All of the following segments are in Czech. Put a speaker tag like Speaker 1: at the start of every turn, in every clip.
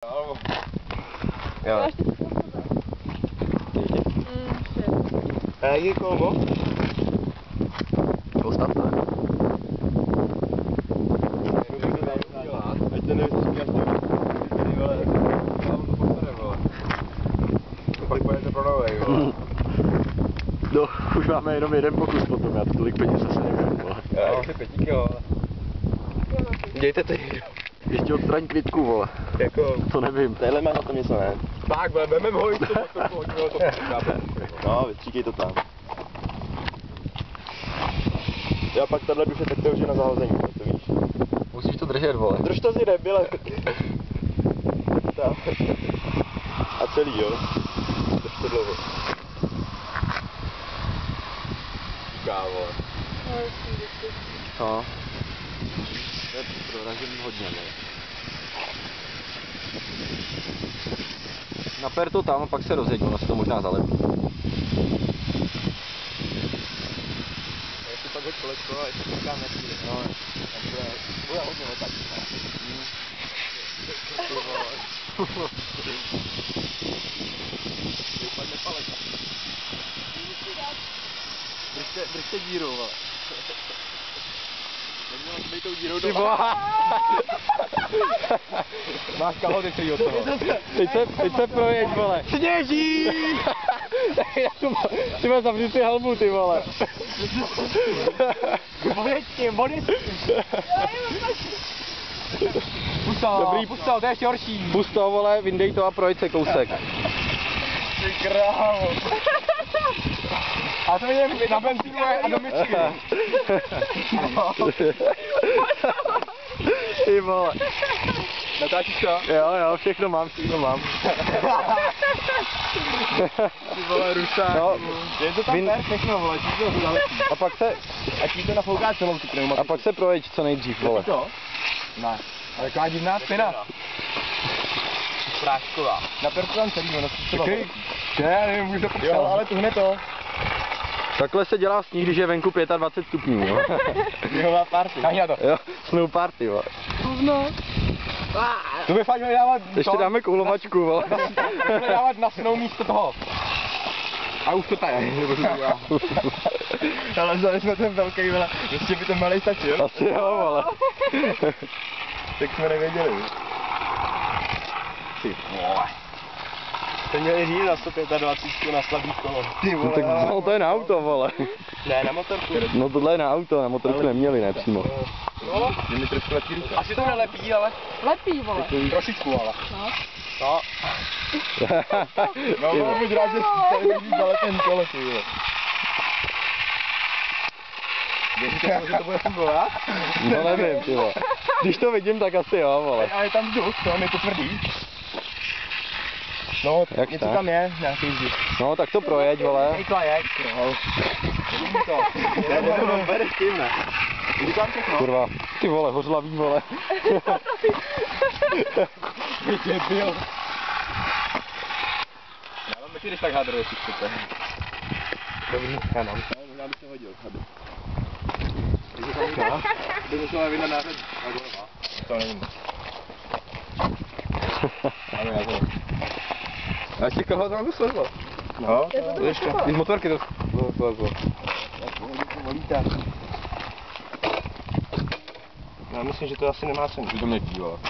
Speaker 1: Jo. Je kolmo?
Speaker 2: Postav to.
Speaker 1: Ať to nevystříkáš ty vole. Já mu to postane, vole. Pak pojďte pro novej, vole.
Speaker 2: No, už máme jenom jeden pokus potom, já tolik peněz zase nevím, vole.
Speaker 1: Já mám si 5 kilo, vole. Dějte to někdo.
Speaker 2: Ještě odstraň kvitku, vole.
Speaker 1: Jako...
Speaker 2: To nevím. Tadyhle má na tom něco, ne?
Speaker 1: Tak, vememe ho, to hodíme to
Speaker 2: No, vystříkej to tam. Já pak tahle duše, tak to už je na zahození, to víš. Musíš to držet, vole. Drž to si debile. Tam. A celý, jo. Drž to dlouho.
Speaker 1: Říká, vole.
Speaker 2: No. To je proražený hodně, ne? Naper to tam a pak se rozjeď, ono se to možná zalepí.
Speaker 1: Já si pak hoď kolečko a ještě počkám na chvíli. No, tam bude hodně letat. Vypadne paleta.
Speaker 2: Držte díru, vole.
Speaker 1: Neměla jsi tou dírou
Speaker 2: Ty
Speaker 1: doma.
Speaker 2: vole.
Speaker 1: Máš kalhoty celý od toho.
Speaker 2: Teď se projeď, vole. Sněží! Ty vole, zavři si helmu, ty vole.
Speaker 1: Pustal, to je ještě horší.
Speaker 2: Pust to, vole, vyndej to a projď se kousek.
Speaker 1: Ty krávo. A to jdem na benzínu a do myčky.
Speaker 2: Ty vole.
Speaker 1: Natáčíš to?
Speaker 2: Jo, všechno mám.
Speaker 1: Ty vole, rusák.
Speaker 2: No,
Speaker 1: je to tam per, všechno, vole, ti to zalepí.
Speaker 2: a pak se,
Speaker 1: A ti to nafouká celou tu pneumatiku.
Speaker 2: a pak se projeď co nejdřív, vole.
Speaker 1: To? Ne. Ale taková divná spina. Prášková. Na to tam celý, ono se třeba... Já nevím, můžu to popsat. Jo, ale tuhne to.
Speaker 2: Takhle se dělá sníh, když je venku 25 stupňů, jo.
Speaker 1: Sněhová party. Tahni na to.
Speaker 2: Jo, snow party, vole.
Speaker 1: To by fakt měli dávat...
Speaker 2: Ještě dáme koulovačku, vole.
Speaker 1: Měli dávat na snow místo toho. A už to tady, nebo to dělá. Ale vzali jsme ten velký, vole. Ještě by ten malej stačil.
Speaker 2: Asi jo, vole.
Speaker 1: Tak jsme nevěděli. Ty vole. To měli říct na 125 na slabý kolo. Ty
Speaker 2: No tak no, to je na auto, vole.
Speaker 1: Ne, na motorku.
Speaker 2: No tohle je na auto, na motorku neměli, ne přímo.
Speaker 1: No, je mi trošku lepší ruka. Asi to nelepí, ale...
Speaker 3: Lepí, vole.
Speaker 1: Trošičku, ale.
Speaker 3: No.
Speaker 1: No. No, mám buď rád, že tady drží zalepen kolo, ty vole. Věříte, že to bude fungovat?
Speaker 2: No nevím, ty vole. Když to vidím, tak asi jo, vole.
Speaker 1: Ale je tam vzduch, to je to tvrdý. No,
Speaker 2: jak
Speaker 1: něco
Speaker 2: tak?
Speaker 1: tam je, nějaký vzduch.
Speaker 2: No tak to projeď, vole.
Speaker 1: Hejkla je, no. Vidím to. Ne, to mám bereš tím, ne? Vidí tam všechno?
Speaker 2: Kurva, ty vole, hořlavý, vole.
Speaker 1: Vidě byl. Já mám taky, když tak hadru, jestli chcete. Dobrý, já mám. Možná bych se hodil, hadru. Když to tam jde, bych musel vydat nářad. To nevím. Ano, já to. A ještě koho tam jdu slezlo? No, ještě. I z motorky to slezlo. Volíte. Já myslím, že to asi nemá cenu. Že to mě kývalo.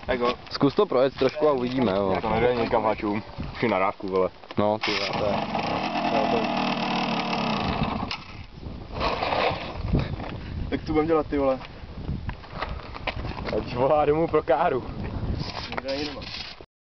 Speaker 1: Tak jo.
Speaker 2: Zkus to projet trošku a uvidíme, jo.
Speaker 1: To nejde někam hačům. Už je na rávku, vole.
Speaker 2: No, ty vole, to je.
Speaker 1: Jak to budeme dělat, ty vole? Ať volá domů pro káru. Nikdo není doma.